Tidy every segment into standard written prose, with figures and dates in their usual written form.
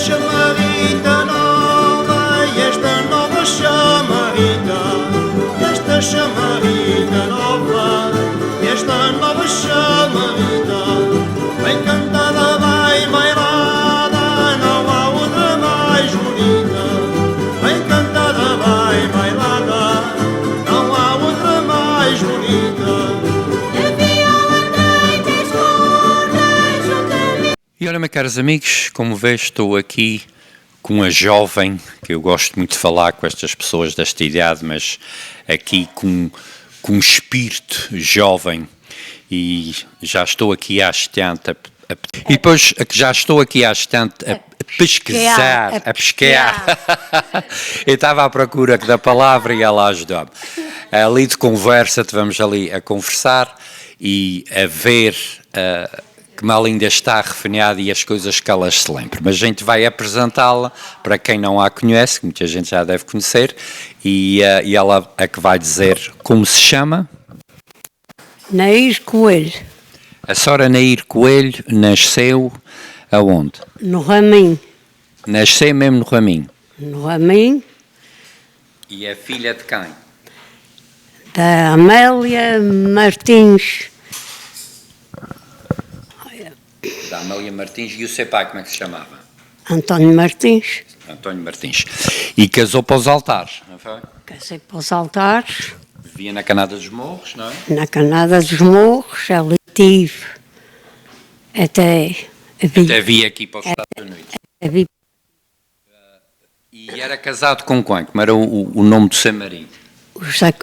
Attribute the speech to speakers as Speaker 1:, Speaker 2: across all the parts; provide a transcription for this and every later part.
Speaker 1: chamarrita nova, esta nova chamarrita, esta chamarrita nova, esta nova chamarrita, bem cantada, bem bailada, não há outra mais bonita, bem cantada, bem bailada, não há outra mais bonita.
Speaker 2: E olha, meus caros amigos, como vês, estou aqui com a jovem, que eu gosto muito de falar com estas pessoas desta idade, mas aqui com um espírito jovem, e já estou aqui à estante e depois já estou aqui à estante a pesquisar, a pesquear. Eu estava à procura da palavra e ela ajudou-me. Ali de conversa, estivemos ali a conversar e a ver como ela ainda está refinada e as coisas que ela se lembra. Mas a gente vai apresentá-la para quem não a conhece, que muita gente já deve conhecer, e ela é que vai dizer como se chama.
Speaker 3: Nair Coelho.
Speaker 2: A senhora Nair Coelho nasceu aonde?
Speaker 3: No Raminho.
Speaker 2: Nasceu mesmo no Raminho.
Speaker 3: No Raminho.
Speaker 2: E é filha de quem?
Speaker 3: Da Amélia Martins.
Speaker 2: Da Amélia Martins. E o seu pai como é que se chamava?
Speaker 3: António Martins.
Speaker 2: António Martins. E casou para os altares, não foi?
Speaker 3: Casei para os altares.
Speaker 2: Vivia na Canada dos Morros, não é?
Speaker 3: Na Canada dos Morros. Ali tive até
Speaker 2: vi aqui para os Estados Unidos. E era casado com quem? Como era o nome do seu marido?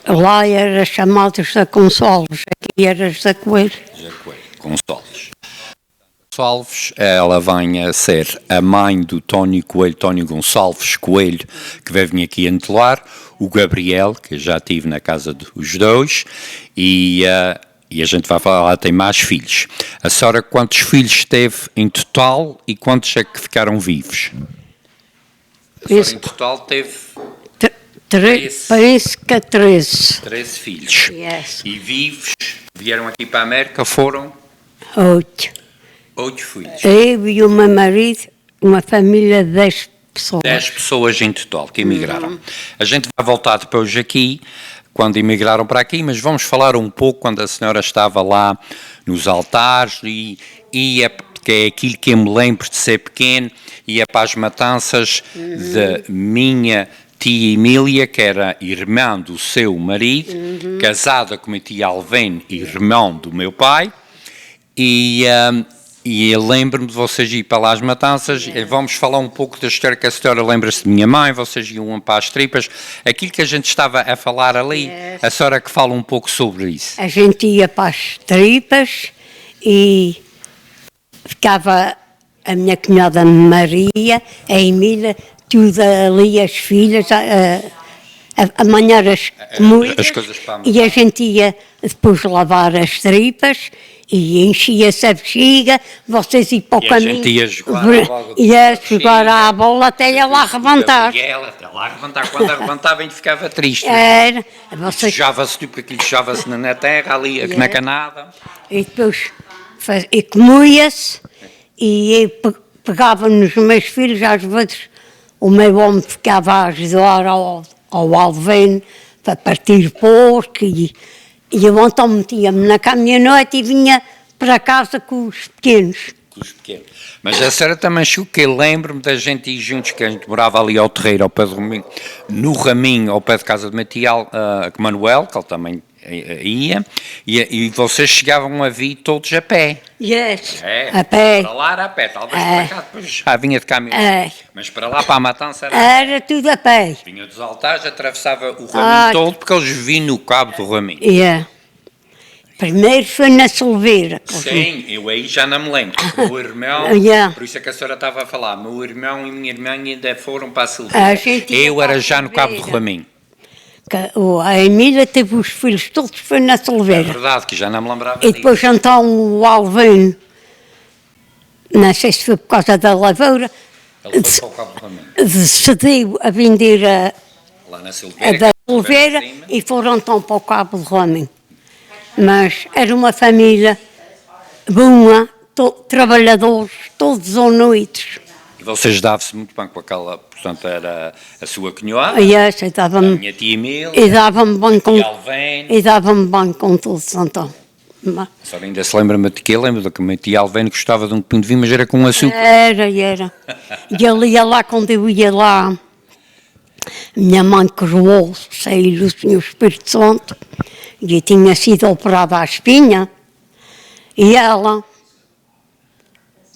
Speaker 3: Lá era chamado José Gonçalves. Aqui era José Coelho.
Speaker 2: José Coelho, Gonçalves. Gonçalves, ela vem a ser a mãe do Tónio Coelho, Tónio Gonçalves Coelho, que vai vir aqui a entelar, o Gabriel, que já estive na casa dos dois, e a gente vai falar, ela tem mais filhos. A senhora, quantos filhos teve em total e quantos é que ficaram vivos? A senhora, em total teve...
Speaker 3: Parece que 13.
Speaker 2: 13 filhos.
Speaker 3: Yes.
Speaker 2: E vivos, vieram aqui para a América, foram? 8 filhos.
Speaker 3: Eu e o meu marido, uma família de 10 pessoas.
Speaker 2: 10 pessoas em total que emigraram. A gente vai voltar depois aqui, quando emigraram para aqui, mas vamos falar um pouco quando a senhora estava lá nos altares e ia, que é aquilo que eu me lembro de ser pequeno, ia para as matanças da minha tia Emília, que era irmã do seu marido, casada com a tia Alvene, irmão do meu pai, e eu lembro-me de vocês ir para lá as matanças, vamos falar um pouco da história, que a senhora lembra-se de minha mãe, vocês iam para as tripas, aquilo que a gente estava a falar ali, a senhora que fala um pouco sobre isso.
Speaker 3: A gente ia para as tripas e ficava a minha cunhada Maria, a Emília, tudo ali, as filhas, a manhar as comidas,
Speaker 2: coisas para a
Speaker 3: e a gente ia depois lavar as tripas e enchia-se a bexiga, vocês iam para o caminho.
Speaker 2: A gente ia
Speaker 3: jogar à bola até ela arrebentar.
Speaker 2: Até lá arrebentar, quando arrebentava a gente ficava triste.
Speaker 3: Era.
Speaker 2: Sujava-se, tipo aquilo sujava-se na terra, ali na canada.
Speaker 3: E depois comia-se e eu pegava nos meus filhos, às vezes o meu homem ficava a ajudar ao Alvene para partir porco e eu então metia-me na caminhonete e vinha para casa com os pequenos.
Speaker 2: Mas a senhora também achou que eu lembro-me da gente ir juntos, que a gente morava ali ao terreiro, ao pé do Raminho, no Raminho, ao pé de casa de Matial, com Manuel, que ele também ia, e vocês chegavam a vir todos a pé.
Speaker 3: Yes, a pé.
Speaker 2: Para lá era a pé, talvez para cá depois já vinha de caminhão. Mas para lá, para a matança,
Speaker 3: era tudo a pé.
Speaker 2: Vinha dos altares, atravessava o Raminho todo, porque eles vinham no cabo do Raminho.
Speaker 3: Primeiro foi na Silveira.
Speaker 2: Sim, eu aí já não me lembro. O meu irmão, por isso é que a senhora estava a falar, meu irmão e minha irmã ainda foram para a Silveira. Eu era já no cabo do Raminho.
Speaker 3: A Emília teve os filhos todos, foi na Silveira.
Speaker 2: É verdade, que já não me lembrava
Speaker 3: disso. E depois então o Alvene, não sei se foi por causa da lavoura,
Speaker 2: ele foi para o cabo do Raminho.
Speaker 3: Decidiu a vender
Speaker 2: lá na Silveira,
Speaker 3: da Silveira e foram então para o cabo do Raminho. Mas era uma família boa, trabalhadores, todos à noite.
Speaker 2: E vocês davam-se muito bem com aquela, portanto, era a sua cunhada,
Speaker 3: E
Speaker 2: a
Speaker 3: essa dava-me.
Speaker 2: minha tia Emília,
Speaker 3: E dava-me bem com.
Speaker 2: e Alvene.
Speaker 3: E dava-me bem com todos, então.
Speaker 2: A senhora ainda se lembra-me de que lembro que a minha tia Alvene gostava de um pinho de vinho, mas era com açúcar.
Speaker 3: Era. E ele ia lá, quando eu ia lá, minha mãe coroou, saiu o Senhor Espírito Santo, e tinha sido operada à espinha, e ela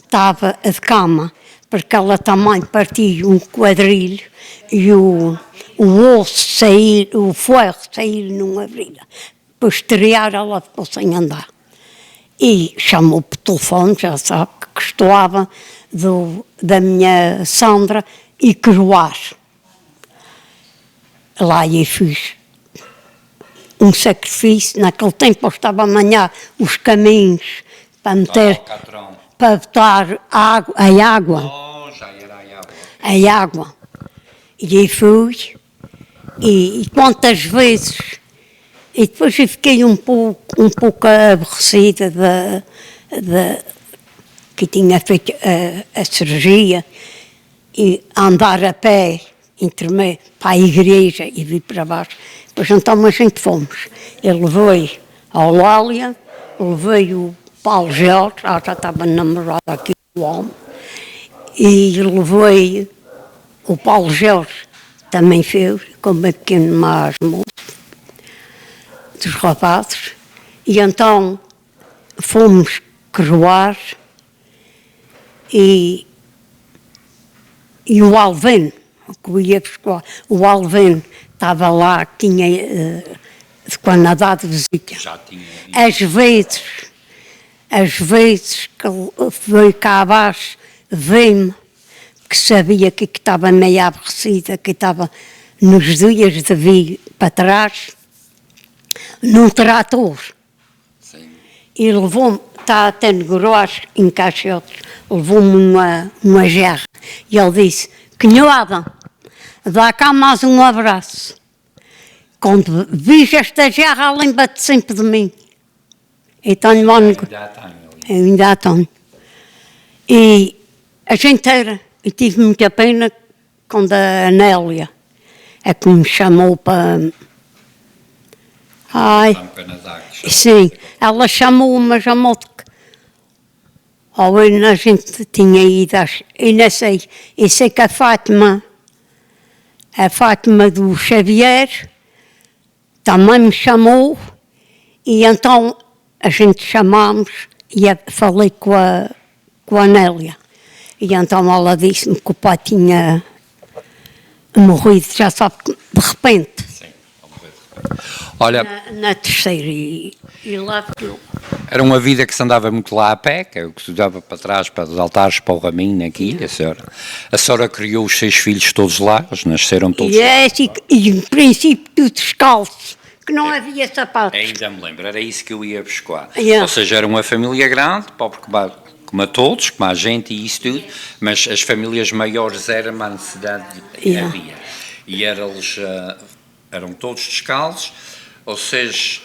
Speaker 3: estava de cama, porque ela também partiu um quadrilho e o osso sair, o ferro sair não abria. Posterior ela ficou sem andar. E chamou por telefone, já sabe, que gostava da minha Sandra e coroar. Lá eu fiz um sacrifício, naquele tempo eu estava a manhar os caminhos para meter, para botar a água.
Speaker 2: Oh, já era a água.
Speaker 3: A água. E aí fui, e quantas vezes, e depois eu fiquei um pouco aborrecida que tinha feito a cirurgia, e andar a pé, para a igreja e vir para baixo. Depois então a gente fomos. Eu levei a Eulália, levei o Paulo Jorge, já estava namorado aqui do homem, e levei o Paulo Jorge, também fez, como é pequeno mais moço, dos rapazes, e então fomos coroar, e o Alvene, que eu ia buscar, o Alvene estava lá, tinha quando andar de visita.
Speaker 2: Já tinha.
Speaker 3: Às vezes que ele veio cá abaixo, veio-me, que sabia que estava meio aborrecida, que estava nos dias de vir para trás, num trator.
Speaker 2: Sim.
Speaker 3: E levou-me, está até no Groás, em Caixotes, levou-me uma gerra. E ele disse, cunhada, dá cá mais um abraço. Quando vis esta gerra, lembra-te sempre de mim. E tenho lá no... Ainda tenho. E a gente era, e tive muita pena quando a Anélia é que me chamou para... Ai, sim, ela chamou-me, mas a gente tinha ido, e não sei, e sei que a Fátima do Xavier, também me chamou, e então a gente chamámos, e falei com a Anélia, e então ela disse-me que o pai tinha morrido, já sabe, de repente.
Speaker 2: Sim, olha,
Speaker 3: Na terceira, e lá ficou.
Speaker 2: era uma vida que se andava muito lá a pé, que eu se dava para trás, para os altares, para o Raminho, naquilo, a senhora criou os 6 filhos todos lá, eles nasceram todos lá.
Speaker 3: E em princípio tudo descalço, que não havia sapatos.
Speaker 2: Ainda me lembro, era isso que eu ia buscar.
Speaker 3: Yeah.
Speaker 2: Ou seja, era uma família grande, pobre como a todos, como a gente e isso tudo, mas as famílias maiores era uma necessidade que
Speaker 3: Yeah.
Speaker 2: havia. E eram todos descalços, ou seja,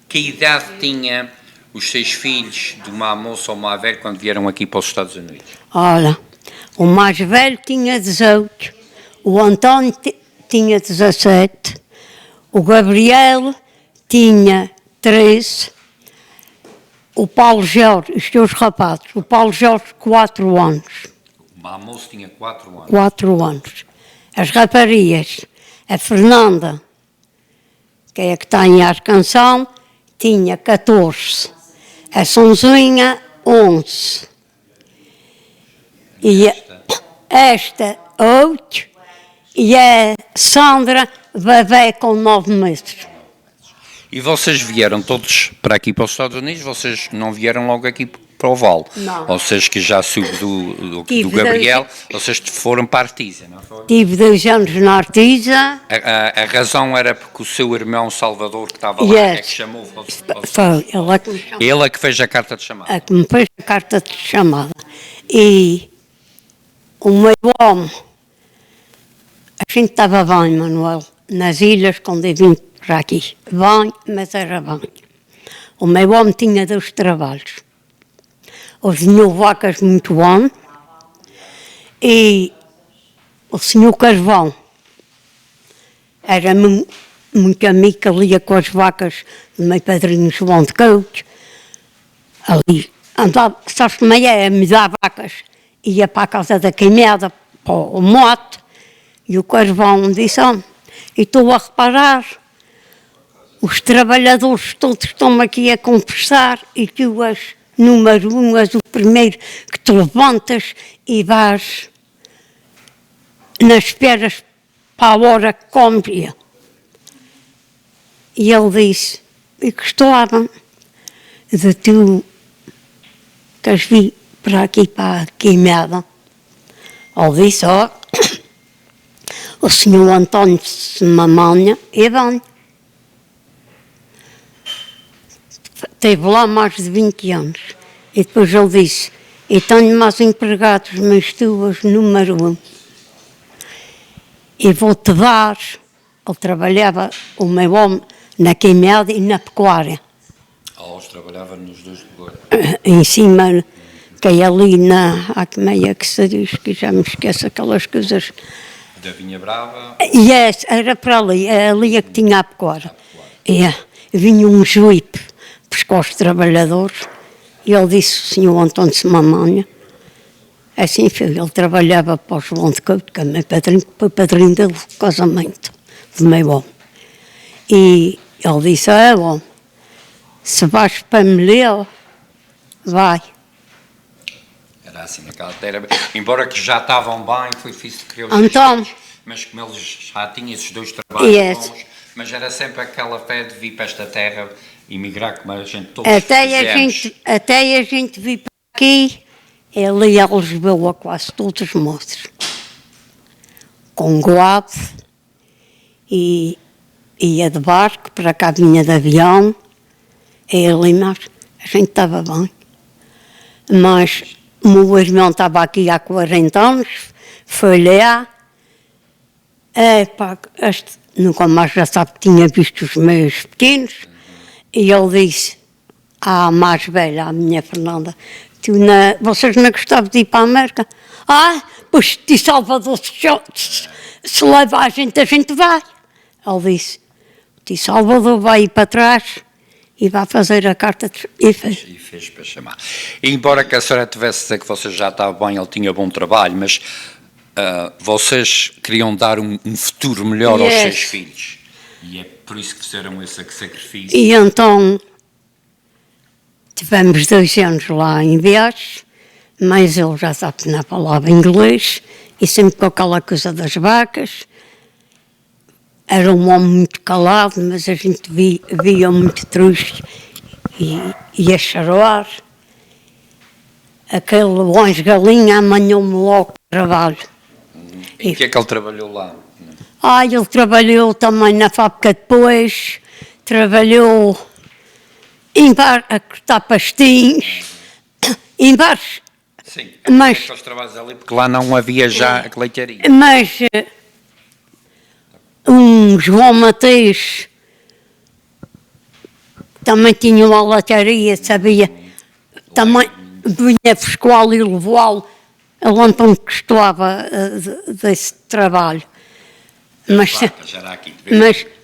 Speaker 2: que idade tinha os 6 filhos de uma moça ou uma velha quando vieram aqui para os Estados Unidos?
Speaker 3: Olha, o mais velho tinha 18, o António tinha 17, o Gabriel tinha 13, o Paulo Jorge, os teus rapazes, o Paulo Jorge 4 anos.
Speaker 2: Uma moça tinha 4 anos.
Speaker 3: 4 anos. As raparigas, a Fernanda, que é a que está em Arcanção, tinha 14. A Sonzinha, 11. E esta 8. E a Sandra, bebê com 9 meses.
Speaker 2: E vocês vieram todos para aqui, para os Estados Unidos? Vocês não vieram logo aqui para o Vale?
Speaker 3: Não.
Speaker 2: Vocês que já soube do
Speaker 3: Tive
Speaker 2: Gabriel, vocês foram para a Artisa, não foi?
Speaker 3: Tive 2 anos na Artisa.
Speaker 2: A razão era porque o seu irmão Salvador, que estava lá, é que chamou vocês.
Speaker 3: Foi ela que me chamou.
Speaker 2: Ele é que fez a carta de chamada.
Speaker 3: A que me fez a carta de chamada. E o meu homem, a gente estava bem, Manuel, nas ilhas, quando eu vim para aqui. Bem, mas era bem. O meu homem tinha 2 trabalhos. Ou tinha vacas muito bom E o senhor Carvão era muito amigo, que ali ia com as vacas do meu padrinho João de Couto. Ali andava, sabes como é? Me dá vacas. Ia para a casa da queimada, para o mote. E o Carvão disse, e estou a reparar, os trabalhadores todos estão aqui a conversar e tu és número 1, és o primeiro que te levantas e vais nas esperas para a hora que comes. E ele disse, e gostava de tu teres vir para aqui, para a queimada. Ele disse, o senhor António se me amanha e bem. Esteve lá mais de 20 anos. E depois ele disse, e tenho mais empregados, mas tu és número 1. E vou-te dar, ele trabalhava, o meu homem, na queimada e na pecuária.
Speaker 2: Eles trabalhavam nos dois lugares.
Speaker 3: Em cima, que é ali na... como é que se diz, que já me esqueço aquelas coisas.
Speaker 2: Da Vinha Brava?
Speaker 3: Yes, era para ali, ali é que tinha a pecuária. Vinha um juípe buscar os trabalhadores e ele disse, o senhor António de Mamanha, assim, filho, ele trabalhava para o João de Couto, que é meu padrinho, foi padrinho dele do casamento, do meu homem. E ele disse, bom, se vais para Melhor, vai.
Speaker 2: Era assim, naquela terra, embora que já estavam bem, foi difícil criar os
Speaker 3: Então,
Speaker 2: filhos, mas como eles já tinham esses dois trabalhos
Speaker 3: Yes.
Speaker 2: bons, mas era sempre aquela fé de vir para esta terra e migrar como a gente todos
Speaker 3: até a gente vir para aqui, ele ia a Lisboa quase todos os moços, com guado, e ia de barco, para cá vinha de avião, ele, mas a gente estava bem. Mas o meu irmão estava aqui há 40 anos, foi lá, nunca mais já sabe que tinha visto os meus pequenos, e ele disse, à mais velha, à minha Fernanda, vocês não gostavam de ir para a América? Pois de Salvador, se leva a gente vai. Ele disse, de Salvador vai ir para trás e vai fazer a carta e fez.
Speaker 2: E fez para chamar. E embora que a senhora tivesse a dizer que você já estava bem, ele tinha bom trabalho, mas vocês queriam dar um futuro melhor aos seus filhos. E é por isso que fizeram esse sacrifício.
Speaker 3: E então tivemos 2 anos lá em viagem, mas ele já sabe que não falava inglês, e sempre com aquela coisa das vacas. Era um homem muito calado, mas a gente via muito triste e a chorar. Aquele longe galinha amanhou-me logo para trabalho.
Speaker 2: E o que é que ele trabalhou lá?
Speaker 3: Ele trabalhou também na fábrica depois, trabalhou a cortar pastins, em bares.
Speaker 2: Sim,
Speaker 3: Mas-
Speaker 2: aqueles trabalhos ali, porque lá não havia já a leitaria.
Speaker 3: Mas um João Mateus também tinha uma lataria, sabia? Também vinha buscá-lo e levá-lo. Ele então gostava desse trabalho. Mas,
Speaker 2: Já era aqui.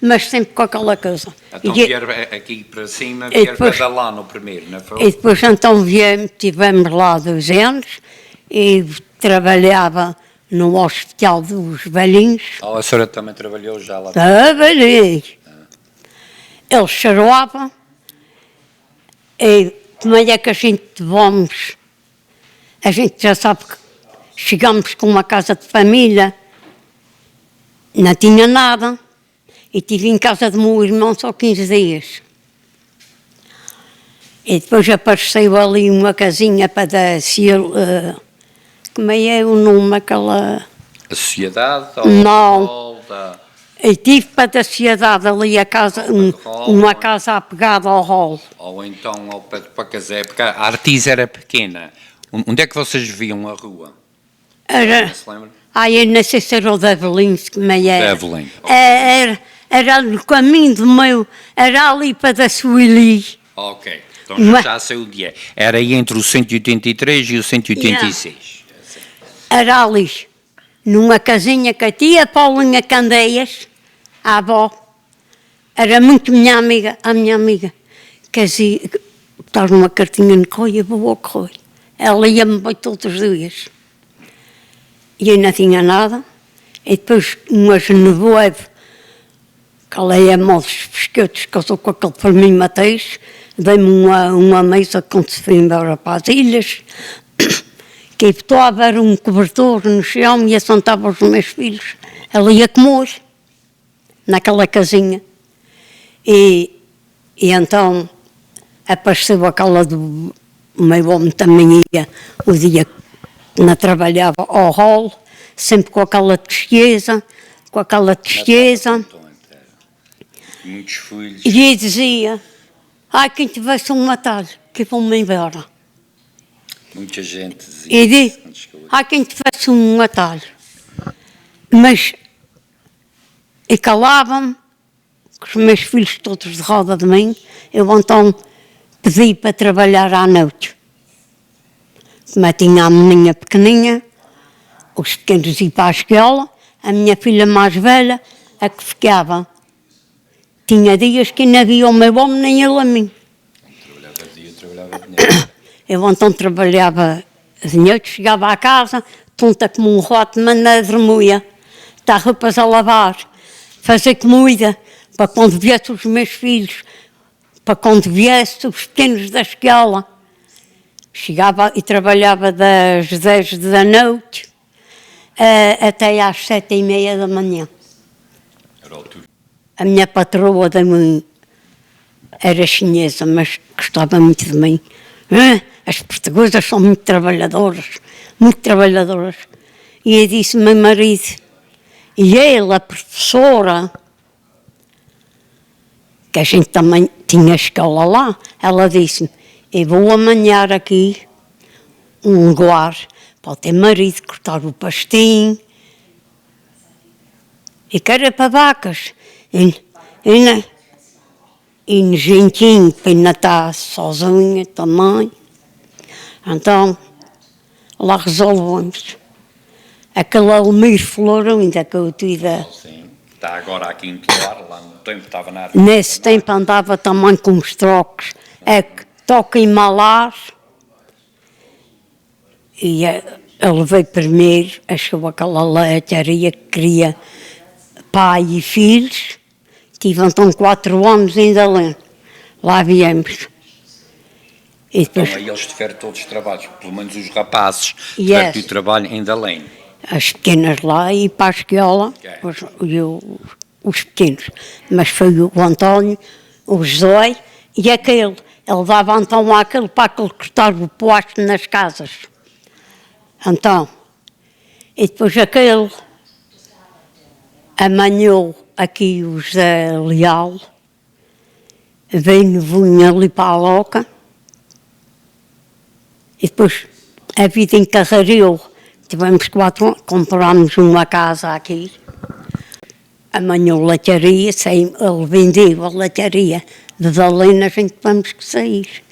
Speaker 3: mas sempre com aquela coisa.
Speaker 2: Então
Speaker 3: E-
Speaker 2: vieram aqui para cima,
Speaker 3: e
Speaker 2: vieram
Speaker 3: depois-
Speaker 2: para lá no primeiro, não foi?
Speaker 3: E depois então tivemos lá 2 anos e trabalhava no hospital dos velhinhos.
Speaker 2: A senhora também trabalhou já lá.
Speaker 3: Trabalhei. Ele chorava e como é que a gente vamos? A gente já sabe que chegamos com uma casa de família, não tinha nada, e estive em casa do meu irmão só 15 dias. E depois apareceu ali uma casinha para dar como é o nome, aquela...
Speaker 2: A sociedade?
Speaker 3: Não. E tive para da sociedade ali a casa, uma casa apegada ao rolo.
Speaker 2: Ou então ao pé de Pacazé, porque a Artis era pequena. Onde é que vocês viam a rua?
Speaker 3: Era,
Speaker 2: Se lembra?
Speaker 3: eu não sei se era o de Avelins, como é era.
Speaker 2: Evelyn.
Speaker 3: Era no caminho do meu, era ali para da Sueli.
Speaker 2: Ok, então
Speaker 3: Mas-
Speaker 2: já sei o dia. Era aí entre o 183 e o 186.
Speaker 3: Era ali, numa casinha que a tia Paulinha Candeias, a avó, era muito a minha amiga, que estava numa cartinha no correio, vou ao correio. Ela ia-me bem todos os dias. E eu não tinha nada. E depois, umas nevoeiro, que ela ia moldes pesquetos, que eu sou com aquele para mim, Mateus, dei-me uma mesa quando se foi embora para as ilhas, que estou a ver um cobertor no chão e assentava os meus filhos. Ela ia comer, naquela casinha. E então apareceu aquela do meu homem também ia, o dia que não trabalhava ao rolo, sempre com aquela tristeza,
Speaker 2: Muitos filhos.
Speaker 3: E ele dizia, quem tivesse um atalho, que vão-me embora.
Speaker 2: Muita gente dizia.
Speaker 3: E dizia, quem tivesse um atalho. Mas, e calava-me, com os meus filhos todos de roda de mim, eu então pedi para trabalhar à noite. Como tinha a menina pequeninha, os pequenos iam para a escola, a minha filha mais velha, a que ficava. Tinha dias que não havia o meu homem nem ele a mim.
Speaker 2: Trabalhava dia, trabalhava de noite.
Speaker 3: Eu então trabalhava de noite, chegava à casa, tonta como um rato, mandava dormia, dar roupas a lavar, fazer comida, para quando viessem os meus filhos, para quando viessem os pequenos da escola. Chegava e trabalhava das 10 da noite até às 7h30 da manhã.
Speaker 2: Era o turno.
Speaker 3: A minha patroa era chinesa, mas gostava muito de mim. As portuguesas são muito trabalhadoras. E eu disse ao meu marido, e ele, a professora, que a gente também tinha escola lá, ela disse-me, eu vou amanhar aqui um lugar para o teu marido cortar o pastinho, e que era para vacas. E no gentinho, para ainda estar sozinha também. Então, lá resolvemos. Aquele Almir Flor ainda que eu tive.
Speaker 2: Sim. Está agora aqui em Pilar, lá no tempo estava na área.
Speaker 3: Nesse tempo andava também com os trocos. É que toca em malar. E ele veio primeiro, achou aquela leitaria que queria pai e filhos. Tive então 4 anos ainda lá viemos. E depois,
Speaker 2: Então aí eles tiveram todos os trabalhos, pelo menos os rapazes, tiveram o trabalho em Dalém.
Speaker 3: as pequenas lá e para a escola, os pequenos. Mas foi o António, o José e aquele. Ele dava então àquele para aquele cortar o poste nas casas. Então, e depois aquele amanhou aqui o José Leal, vinha ali para a Loca, e depois a vida encarregou. Tivemos 4 anos, comprámos uma casa aqui, amanhou leitaria, ele vendeu a leitaria de Dalena, a gente tivemos que sair,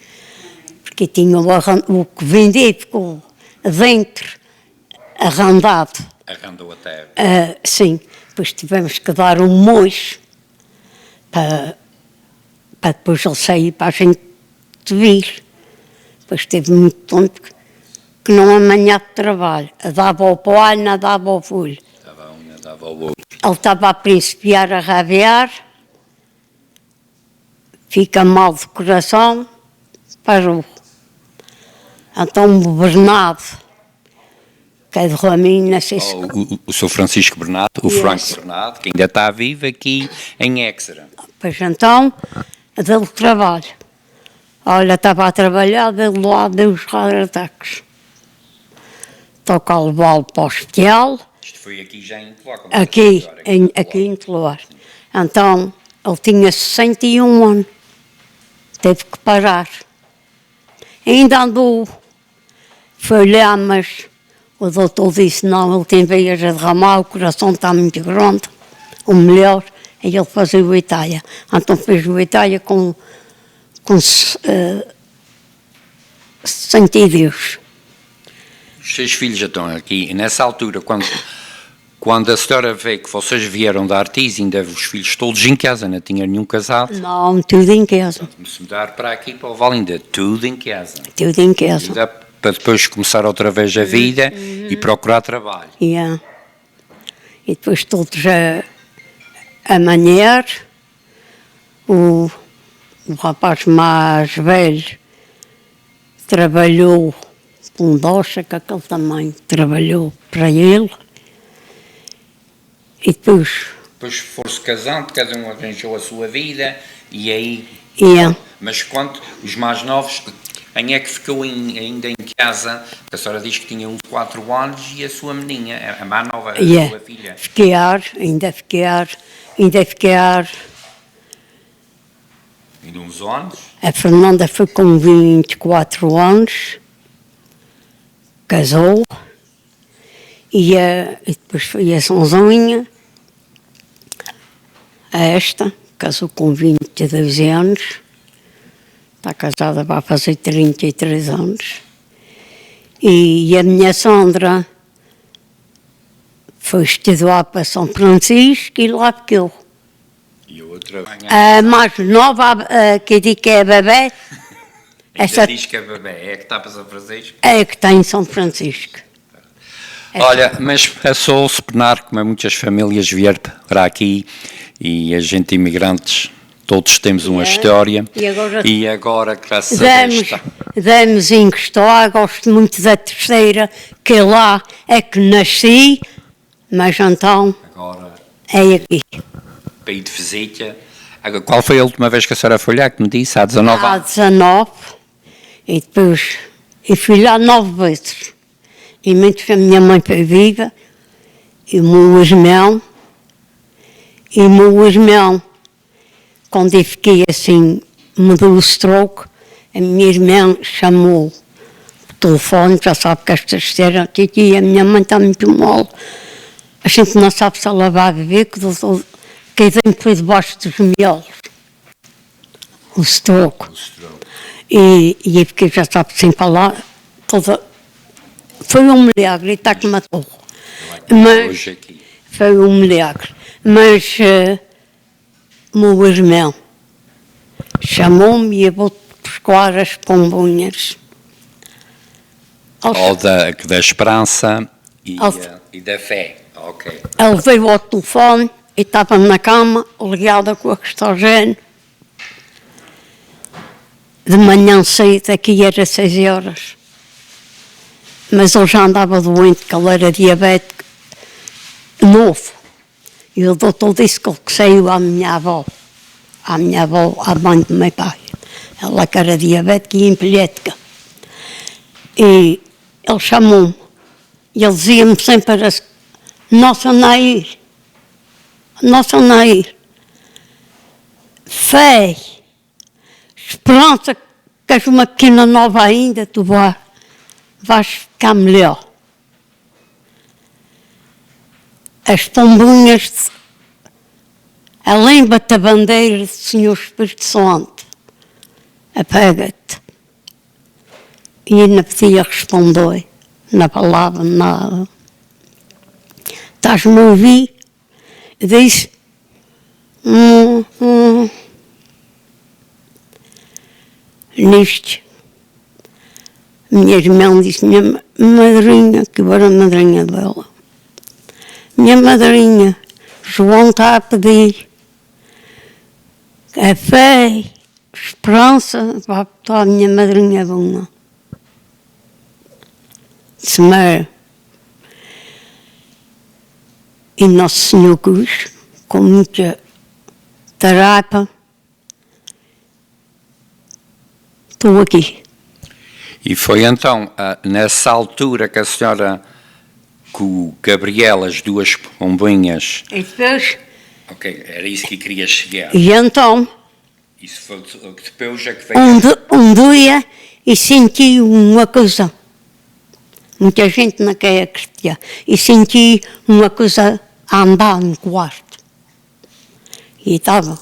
Speaker 3: porque tinha o que vender ficou dentro, arrendado.
Speaker 2: Arrendou a terra.
Speaker 3: Sim, depois tivemos que dar um mocho para depois ele sair para a gente vir. Depois teve muito tempo que não amanhã de trabalho. Dava ao pai, não dava ao filho.
Speaker 2: Dava um, não dava ao outro.
Speaker 3: Ele estava a principiar a rabiar, fica mal de coração, parou. Então o Bernardo, que é de Raminho, não sei se...
Speaker 2: O Sr. Francisco Bernardo, o Franco Bernardo, que ainda está vivo aqui em Éxera.
Speaker 3: Pois então, deu trabalho. Olha, estava a trabalhar, dele lá deu os ataques. Toca a levá-lo para o hospital.
Speaker 2: Isto foi aqui já em Teloar.
Speaker 3: Aqui em Teloar. Então, ele tinha 61 anos. Teve que parar. Ainda andou. Foi lá, mas o doutor disse, não, ele tem veias a derramar, o coração está muito grande. O melhor é ele fazer o Itália. Então fez o Itália com 62.
Speaker 2: Os seus filhos já estão aqui. E nessa altura, quando a senhora vê que vocês vieram da Artis, ainda os filhos todos em casa, não tinha nenhum casado.
Speaker 3: Não, tudo em casa.
Speaker 2: Se mudar para aqui, para o Val, ainda tudo em casa.
Speaker 3: Tudo em casa.
Speaker 2: Ainda para depois começar outra vez a vida e procurar trabalho.
Speaker 3: Yeah. E depois todos a manhã, o rapaz mais velho trabalhou com um docha, que aquele também trabalhou para ele. E depois...
Speaker 2: Depois foram-se casando, cada um arranjou a sua vida e aí...
Speaker 3: Yeah.
Speaker 2: Mas quanto os mais novos, quem é que ficou ainda em casa? A senhora diz que tinha uns 4 anos e a sua menina, a mais nova, a sua filha.
Speaker 3: Ainda ficar.
Speaker 2: Ainda uns anos?
Speaker 3: A Fernanda foi com 24 anos, casou, e depois foi a Sonzinha, esta, casou com 22 anos, está casada, vai fazer 33 anos, e a minha Sandra foi estudar para São Francisco e lá ficou.
Speaker 2: E a outra...
Speaker 3: A mais nova, que diz que é a bebé,
Speaker 2: Ainda diz que a bebé é que está para São Francisco?
Speaker 3: é que está em São Francisco.
Speaker 2: Olha, mas passou-se penar, como muitas famílias vieram para aqui e a gente imigrantes, todos temos uma história e agora graças a Deus está.
Speaker 3: Damos em Cristóvão, gosto muito da terceira, que lá é que nasci, mas então
Speaker 2: Agora,
Speaker 3: é aqui.
Speaker 2: para ir de visita. Agora, qual foi a última vez que a senhora foi lá, que me disse? Há 19
Speaker 3: Há
Speaker 2: anos?
Speaker 3: 19, e depois eu fui lá 9 vezes. E muito que a minha mãe foi viva, e o meu irmão, quando eu fiquei assim, me deu o stroke, a minha irmã chamou o telefone, já sabe que esta esteira, Titi, a minha mãe está muito mal, a gente não sabe se ela vai viver, que foi debaixo dos miolos, o stroke. E eu fiquei, já sabe, sem falar, foi um milagre, e está que matou. Mas,
Speaker 2: Hoje aqui.
Speaker 3: foi um milagre. Mas meu irmão chamou-me e eu vou buscar as pombinhas.
Speaker 2: Ou da esperança e da fé. Ok.
Speaker 3: Ele veio ao telefone e estava na cama, ligada com a oxigênio. De manhã cedo, aqui era 6 horas. Mas ele já andava doente, que ele era diabético novo. E o doutor disse que ele saiu à minha avó, à mãe do meu pai. Ela que era diabética e epilética. E ele chamou-me. E ele dizia-me sempre assim, Nossa Nair, fé, esperança, que és uma pequena nova ainda, tu vais ficar melhor. As pombinhas, lembra-te a bandeira do Senhor Espírito Santo, apega-te. E eu não podia responder, na palavra, nada. Estás-me a ouvir? Disse, Nisto, minha irmã disse, minha madrinha, que eu era a madrinha dela, minha madrinha, João está a pedir a fé, esperança, vai botar a minha madrinha bom. Disse, mas, e Nosso Senhor Cruz, com muita tarefa, estou aqui.
Speaker 2: E foi então, nessa altura que a senhora, com o Gabriel, as duas pombinhas...
Speaker 3: E depois?
Speaker 2: Ok, era isso que queria chegar.
Speaker 3: E então?
Speaker 2: Isso foi depois é que veio...
Speaker 3: Um dia, e senti uma coisa. Muita gente não quer acreditar. E senti uma coisa a andar no quarto. E estava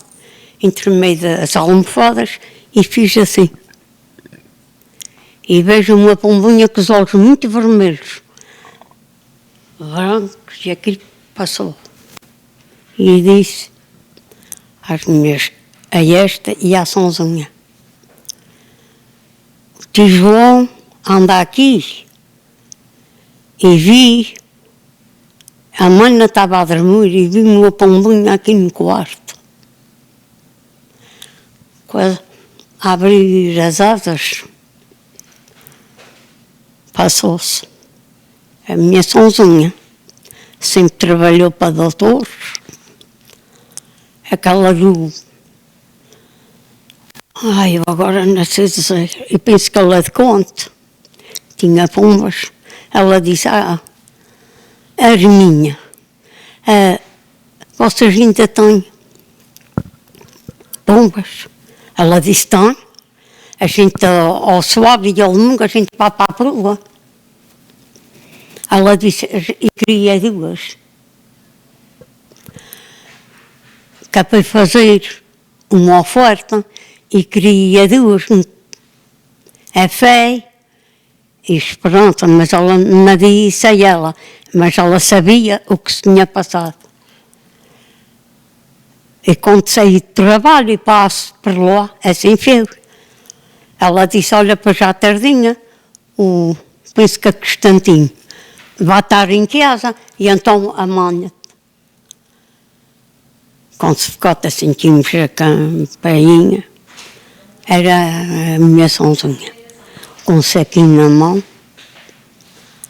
Speaker 3: entre meio das almofadas e fiz assim. e vejo uma pombinha com os olhos muito vermelhos, brancos, e aquilo passou. E disse às mulheres, a esta e à Sonzinha: o tio João anda aqui. E vi, a mãe não estava a dormir, e vi uma pombinha aqui no quarto. Quase a abrir as asas, passou-se. A minha Sonzinha sempre trabalhou para doutores, aquela do... Ai, eu agora não sei dizer, eu penso que ela de conte, tinha pombas. Ela disse, Arminha, vocês ainda têm pombas? Ela disse, tem. A gente, ao suave e ao domingo, a gente vai para a prua. Ela disse, e queria duas. Que é para fazer uma oferta, e queria duas. A fé e esperança, mas ela não disse a ela, mas ela sabia o que se tinha passado. E quando saí de trabalho e passo por lá, assim fez. Ela disse, olha, para já tardinha, penso que a Constantino vai estar em casa, e então amanhã. Quando se ficou a sentimos a campainha, era a minha Sonzinha, com um saquinho na mão.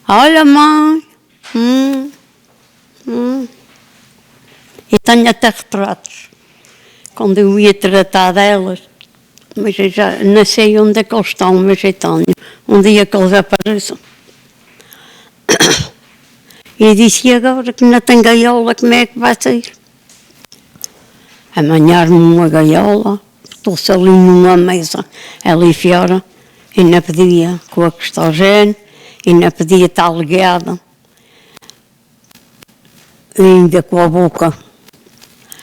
Speaker 3: Olha, mãe, E tenho até retratos, quando eu ia tratar delas, mas eu já não sei onde é que eles estão, mas eu tenho, um dia que eles apareçam. E disse, e agora que não tem gaiola, como é que vai sair? Amanhar-me uma gaiola, estou-se ali numa mesa, ali fora, e não podia com a cristogênio, e não podia estar ligada, ainda com a boca.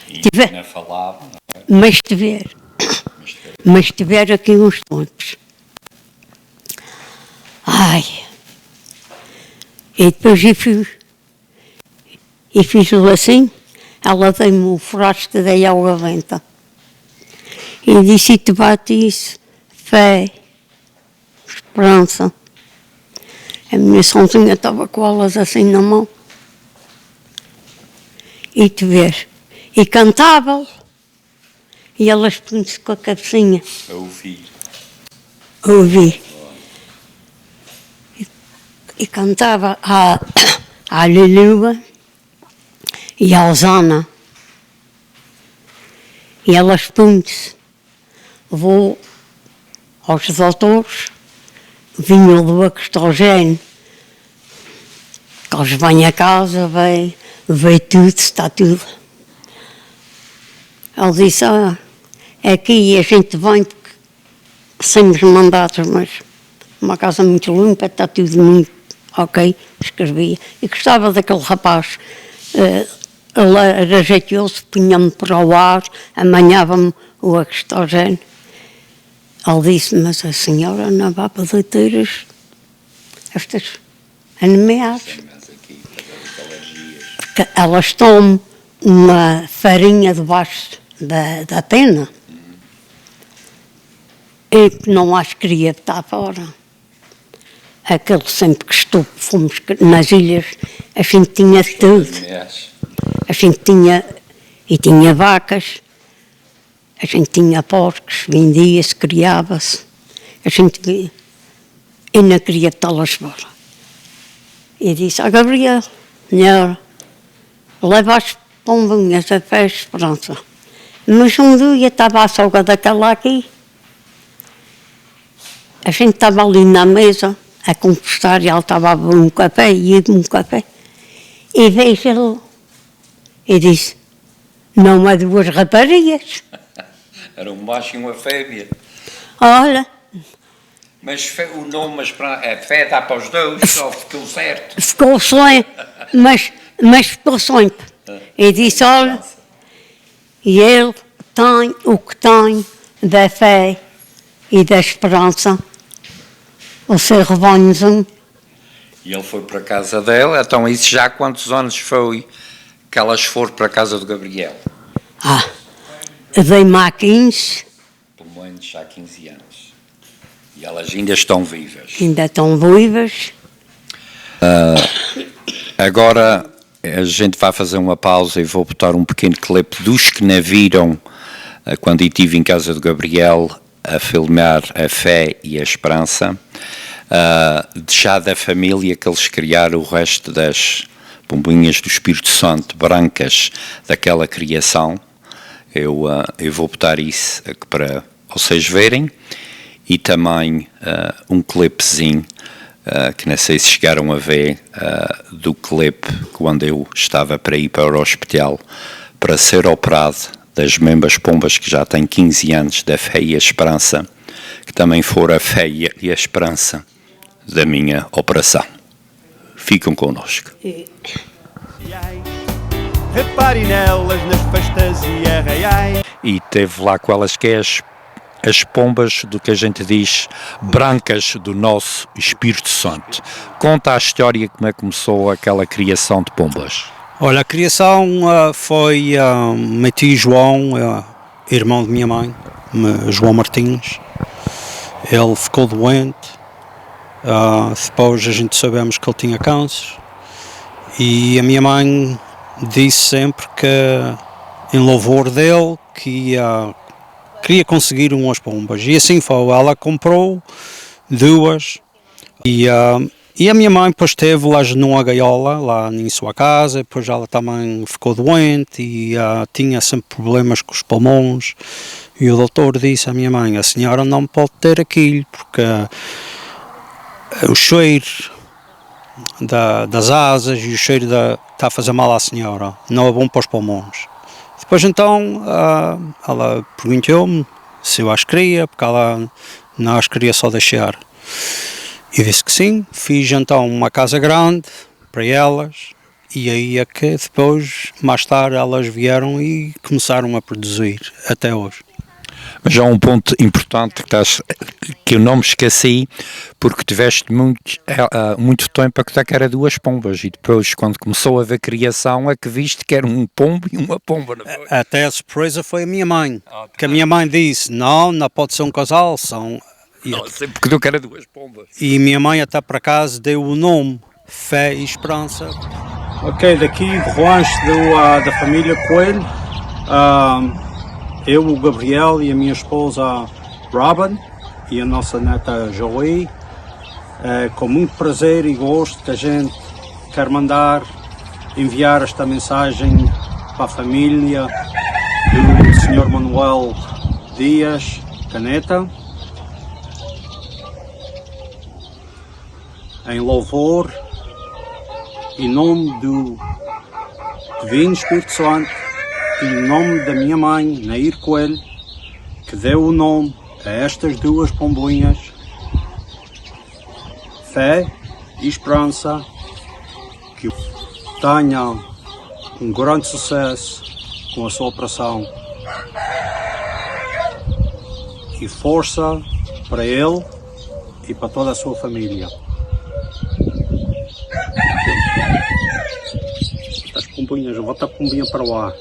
Speaker 2: E
Speaker 3: Tiver,
Speaker 2: não falava, não é?
Speaker 3: mas tiver aqui uns tempos. Ai! E depois eu fiz-o assim, ela deu-me o frasco que dei ao gaventa. E disse, e te bate isso, fé, esperança. A minha Sonzinha estava com elas assim na mão. E te ver. E cantava. E elas punham-se com a cabecinha.
Speaker 2: A ouvir.
Speaker 3: A ouvir. E cantava a Aleluia e a Osana. E elas punham-se. Vou aos doutores, vinham do Cristogênio, que eles vêm a casa, vê tudo, está tudo. Ele disse, aqui a gente vem porque somos mandados, mas uma casa muito limpa, está tudo muito ok, escrevia. E gostava daquele rapaz, ele era jeitoso, punha-me para o ar, amanhava-me o Cristogênio. Ele disse, mas a senhora não vai poder ter estas anemeadas. Porque elas tomam uma farinha debaixo da pena. E não as queria estar fora. Aquele sempre que fomos nas ilhas, a gente tinha tudo. A gente tinha vacas, a gente tinha porcos, vendia-se, criava-se. A gente eu não queria estar-las fora. E disse, Gabriel, senhora, leva as pombinhas a fé e esperança. Mas um dia estava a sogra daquela aqui, a gente estava ali na mesa a conversar e ela estava a beber um café e ia beber um café. E vejo ele e disse, não há duas raparigas.
Speaker 2: Era um macho e uma fêmea.
Speaker 3: Olha.
Speaker 2: Mas o nome, mas a fé dá para os dois, só ficou certo.
Speaker 3: Ficou sempre, mas ficou sempre. E disse, olha, e ele tem o que tem da fé e da esperança. o seu rebanhozinho.
Speaker 2: E ele foi para a casa dela, então isso já há quantos anos foi que elas foram para a casa do Gabriel?
Speaker 3: Dei-me há 15,
Speaker 2: Pelo menos já há 15 anos. E elas ainda estão vivas.
Speaker 3: ainda estão vivas.
Speaker 2: Agora a gente vai fazer uma pausa e vou botar um pequeno clipe dos que não viram quando eu estive em casa do Gabriel a filmar a fé e a esperança, já da família que eles criaram o resto das pombinhas do Espírito Santo brancas daquela criação. Eu vou botar isso para vocês verem, e também um clipezinho que não sei se chegaram a ver, do clipe quando eu estava para ir para o hospital para ser operado, das mesmas pombas que já têm 15 anos, da fé e a esperança, que também foram a fé e a esperança da minha operação. Ficam connosco.
Speaker 1: Repare nelas nas festas e arraiais.
Speaker 2: E teve lá com elas que é as pombas do que a gente diz brancas do nosso Espírito Santo. Conta a história como é que começou aquela criação de pombas.
Speaker 4: Olha, a criação foi meu tio João, irmão de minha mãe, João Martins. Ele ficou doente, depois a gente sabemos que ele tinha câncer, e a minha mãe disse sempre que, em louvor dele, que queria conseguir umas pombas, e assim foi. Ela comprou 2, e a minha mãe depois teve lá numa gaiola, lá em sua casa. Depois ela também ficou doente e tinha sempre problemas com os pulmões, e o doutor disse à minha mãe: a senhora não pode ter aquilo, porque o cheiro das asas e o cheiro está a fazer mal à senhora, não é bom para os pulmões. Depois então ela perguntou-me se eu as queria, porque ela não as queria só deixar. E disse que sim. Fiz então uma casa grande para elas, e aí é que depois, mais tarde, elas vieram e começaram a produzir até hoje.
Speaker 2: Mas há um ponto importante que eu não me esqueci, porque tiveste muito tempo a contar que era 2 pombas, e depois, quando começou a haver criação, é que viste que era um pombo e uma pomba, não foi?
Speaker 4: Até a surpresa foi a minha mãe, que a minha mãe disse: não pode ser um casal, são...
Speaker 2: Não, sempre que deu que era 2 pombas.
Speaker 4: E minha mãe até por acaso deu o nome Fé e Esperança. Ok, daqui do rancho da família Coelho, eu, o Gabriel, e a minha esposa Robin e a nossa neta Joey, com muito prazer e gosto que a gente quer enviar esta mensagem para a família do Sr. Manuel Dias Caneta, em louvor, em nome do Divino Espírito Santo, em nome da minha mãe, Nair Coelho, que deu o nome a estas 2 pombinhas, fé e esperança, que tenha um grande sucesso com a sua operação, e força para ele e para toda a sua família. As pombinhas, eu vou botar a pombinha para lá.